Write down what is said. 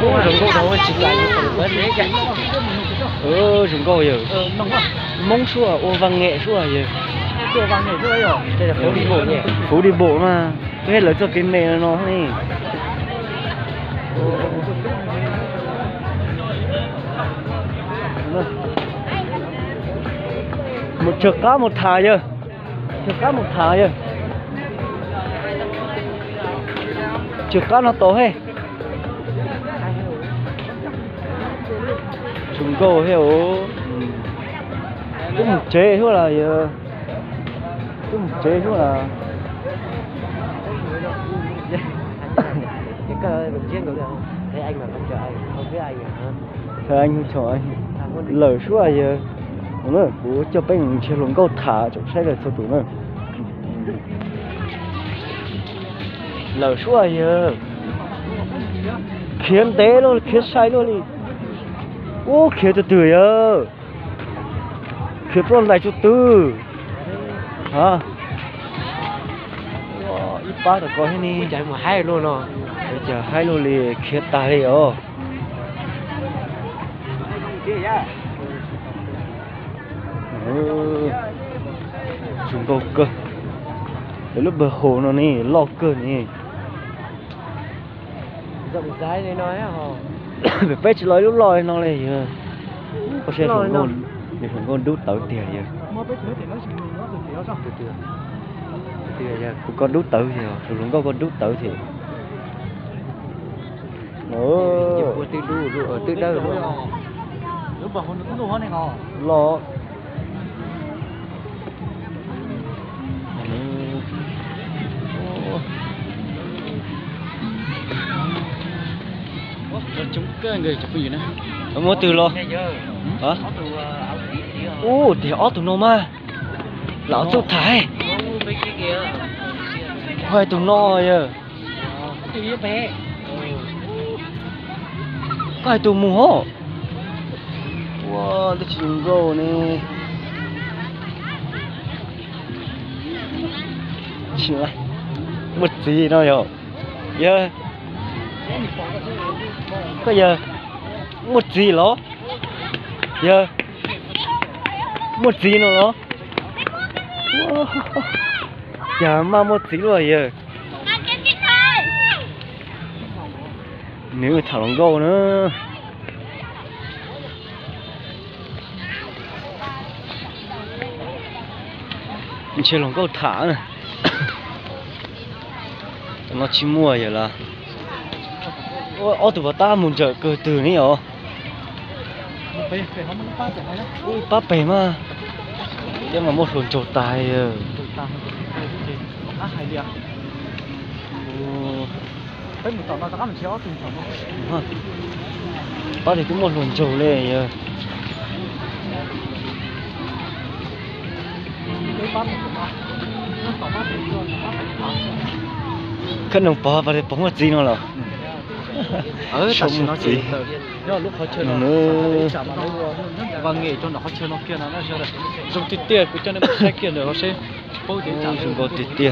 Ô rừng câu đâu chỉ là những phần lớn đấy kìa. Rừng câu giờ. Mông xua, ô vàng nghệ xua giờ. Đồ vàng nhảy chưa rồi. Đây là phố đi bộ nhỉ? Phố đi bộ mà. Cái hết là cho cái mẹ nó này. Một chợ cá một thả giờ. Chợ cá một thả giờ. Chợ cá nó to hết. Chúng cô hiểu cái một chế thôi là cái một chế thôi là Cái cơ mình riêng được không? Thế anh mà không chờ anh, không biết anh hả? thôi anh không chờ anh lời số là giờ nữa bố cho bên chơi lồng câu thả chỗ xe là số tủ nữa lời số là giờ khiến té luôn khiến sai luôn đi ô khiến từ từ giờ khiến luôn lại chỗ tư hả ít ba được coi hết Chạy mà hay luôn rồi. bây giờ hai lô lì khiến ta đi ô chúng câu cơ đến lúc bờ hồ nó nè lo cơ nè Rộng rãi đấy nói hả? phải bé chỉ nói lúc lòi nó này giờ có xe thằng con để thằng con đút tàu tiền giờ từ giờ con đút tàu thì rồi có con đút tàu thì Của tư đu ở tư đâu rồi. Lúc mà hôm nó cũng này ngò. lo Chúng cái người chụp gì nữa? mua từ lo hả ô thì ó tụi nó mà lão chụp thái Mấy cái kia. hoài tụi nó giờ Cái bé. cái tụi mù hổ wow cái chuyện gỗ này chuyện này một gì nó hiểu giờ cái giờ một gì nó giờ một gì nó chả mà một gì rồi giờ nếu thằng lòng gâu nữa mình chơi lòng gâu thả này nó chỉ mua vậy là ô tụi bà ta muốn chờ cơ từ này hả ui ba bể mà nhưng mà một hồn trột tài ba thì cũng một hồn trầu này khăn đồng bò và để bóng một gì nó là Xong nó chỉ Do lúc họ chơi nó chả mà nó vàng nghề cho nó họ chơi nó kia nó chơi là dùng tiền của cho nên xe kia nữa họ sẽ bố tiền trả dùng có tiền